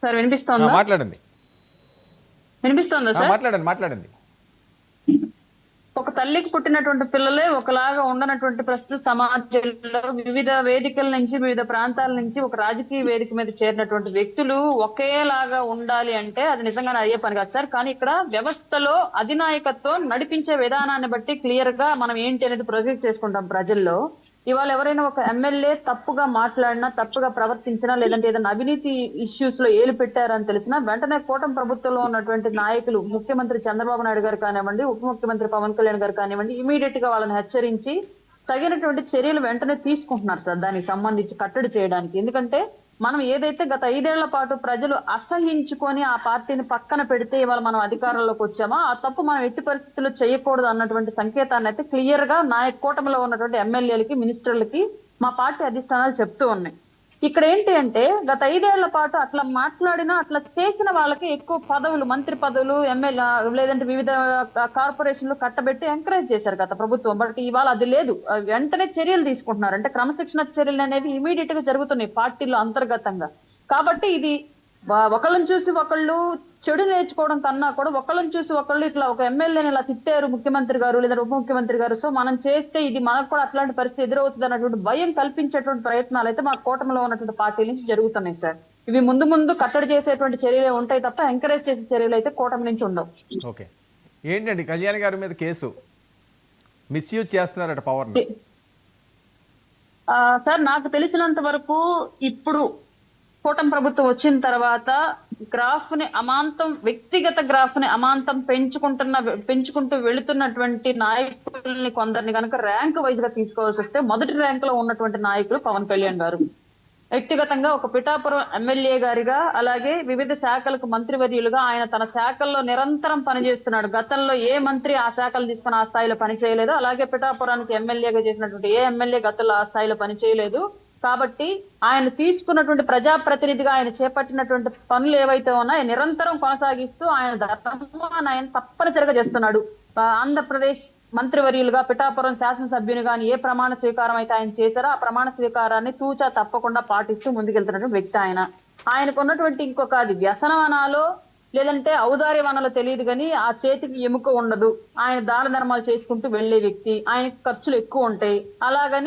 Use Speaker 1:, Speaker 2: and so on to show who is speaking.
Speaker 1: Sir వినిపిస్తోందా?
Speaker 2: మాట్లాడండి.
Speaker 1: వినిపిస్తోందా సార్?
Speaker 2: మాట్లాడండి మాట్లాడండి.
Speaker 1: ఒక తల్లికి పుట్టినటువంటి పిల్లలే ఒకలాగా ఉండనటువంటి ప్రస్తుత సమాజంలో వివిధ వేదికల నుంచి, వివిధ ప్రాంతాల నుంచి ఒక రాజకీయ వేదిక మీద చేరినటువంటి వ్యక్తులు ఒకేలాగా ఉండాలి అంటే అది నిజంగానే అయ్యే పని కాదు సార్. కానీ ఇక్కడ వ్యవస్థలో అధినాయకత్వం నడిపించే విధానాన్ని బట్టి క్లియర్ గా మనం ఏంటి అనేది ప్రొజెక్ట్ చేసుకుంటాం ప్రజల్లో. ఇవాళ ఎవరైనా ఒక ఎమ్మెల్యే తప్పుగా మాట్లాడినా, తప్పుగా ప్రవర్తించినా, లేదంటే ఏదైనా అవినీతి ఇష్యూస్ లో ఏలు పెట్టారని తెలిసినా వెంటనే కూటమి ప్రభుత్వంలో ఉన్నటువంటి నాయకులు, ముఖ్యమంత్రి చంద్రబాబు నాయుడు గారు కానివ్వండి, ఉప ముఖ్యమంత్రి పవన్ కళ్యాణ్ గారు కానివ్వండి, ఇమీడియట్ గా వాళ్ళని హెచ్చరించి తగినటువంటి చర్యలు వెంటనే తీసుకుంటున్నారు సార్ దానికి సంబంధించి కట్టడి చేయడానికి. ఎందుకంటే మనం ఏదైతే గత 5 ఏళ్ల పాటు ప్రజలు అసహించుకొని ఆ పార్టీని పక్కన పెడితే ఇవాళ మనం అధికారంలోకి వచ్చామో ఆ తప్పు మనం ఎట్టి పరిస్థితుల్లో చేయకూడదు అన్నటువంటి సంకేతాన్ని అయితే క్లియర్ గా కూటమిలో ఉన్నటువంటి ఎమ్మెల్యేలకి, మినిస్టర్లకి మా పార్టీ అధిష్టానాలు చెప్తూ ఉన్నాయి. ఇక్కడ ఏంటి అంటే గత 5 ఏళ్ల పాటు అట్లా మాట్లాడినా, అట్లా చేసిన వాళ్ళకి ఎక్కువ పదవులు, మంత్రి పదవులు, ఎమ్మెల్యే లేదంటే వివిధ కార్పొరేషన్లు కట్టబెట్టి ఎంకరేజ్ చేశారు గత ప్రభుత్వం. బట్ ఇవాళ అది లేదు. వెంటనే చర్యలు తీసుకుంటున్నారు. అంటే క్రమశిక్షణ చర్యలు అనేవి ఇమీడియట్ గా జరుగుతున్నాయి పార్టీలో అంతర్గతంగా. కాబట్టి ఇది ఒకళ్ళని చూసి ఒకళ్ళు చెడు నేర్చుకోవడం కన్నా కూడా ఒకళ్ళని చూసి ఒకళ్ళు ఇట్లా ఒక ఎమ్మెల్యేని ఇలా తిట్టారు ముఖ్యమంత్రి గారు లేదా ఉప ముఖ్యమంత్రి గారు, సో మనం చేస్తే ఇది మనకు కూడా అట్లాంటి పరిస్థితి ఎదురవుతుంది అన్నటువంటి భయం కల్పించేటువంటి ప్రయత్నాలు అయితే మా కూటమిలో ఉన్నటువంటి పార్టీల నుంచి జరుగుతున్నాయి సార్. ఇవి ముందు ముందు కట్టడి చేసేటువంటి చర్యలే ఉంటాయి తప్ప ఎంకరేజ్ చేసే చర్యలు అయితే కూటమి నుంచి ఉండవు.
Speaker 2: ఓకే, ఏంటండి కళ్యాణ్ గారి మీద కేసు మిస్యూజ్ చేస్తున్నారట పవర్ ని?
Speaker 1: సార్ నాకు తెలిసినంత వరకు ఇప్పుడు కూటమి ప్రభుత్వం వచ్చిన తర్వాత గ్రాఫ్ ని అమాంతం, వ్యక్తిగత గ్రాఫ్ ని అమాంతం పెంచుకుంటూ వెళుతున్నటువంటి నాయకుల్ని కొందరిని కనుక ర్యాంక్ వైజ్ గా తీసుకోవాల్సి వస్తే మొదటి ర్యాంక్ లో ఉన్నటువంటి నాయకులు పవన్ కళ్యాణ్ గారు. వ్యక్తిగతంగా ఒక పిఠాపురం ఎమ్మెల్యే గారిగా, అలాగే వివిధ శాఖలకు మంత్రివర్యులుగా ఆయన తన శాఖల్లో నిరంతరం పనిచేస్తున్నాడు. గతంలో ఏ మంత్రి ఆ శాఖలు తీసుకుని ఆ స్థాయిలో పని చేయలేదు. అలాగే పిఠాపురానికి ఎమ్మెల్యేగా చేసినటువంటి ఏ ఎమ్మెల్యే గతంలో ఆ స్థాయిలో పని చేయలేదు. కాబట్టి ఆయన తీసుకున్నటువంటి ప్రజాప్రతినిధిగా ఆయన చేపట్టినటువంటి పనులు ఏవైతే ఉన్నాయో నిరంతరం కొనసాగిస్తూ ఆయన ధర్మాన్ని ఆయన తప్పనిసరిగా చేస్తున్నాడు. ఆంధ్రప్రదేశ్ మంత్రివర్యులుగా, పిఠాపురం శాసనసభ్యునిగా ఏ ప్రమాణ స్వీకారం అయితే ఆయన చేశారో ఆ ప్రమాణ స్వీకారాన్ని తూచా తప్పకుండా పాటిస్తూ ముందుకెళ్తున్నటువంటి వ్యక్తి ఆయన. ఆయనకు ఉన్నటువంటి ఇంకొక అది వ్యసనవనాలో లేదంటే ఔదార్యవనాలో తెలియదు కానీ ఆ చేతికి ఎముక ఉండదు. ఆయన దాన ధర్మాలు చేసుకుంటూ వెళ్లే వ్యక్తి. ఆయన ఖర్చులు ఎక్కువ ఉంటాయి. అలాగని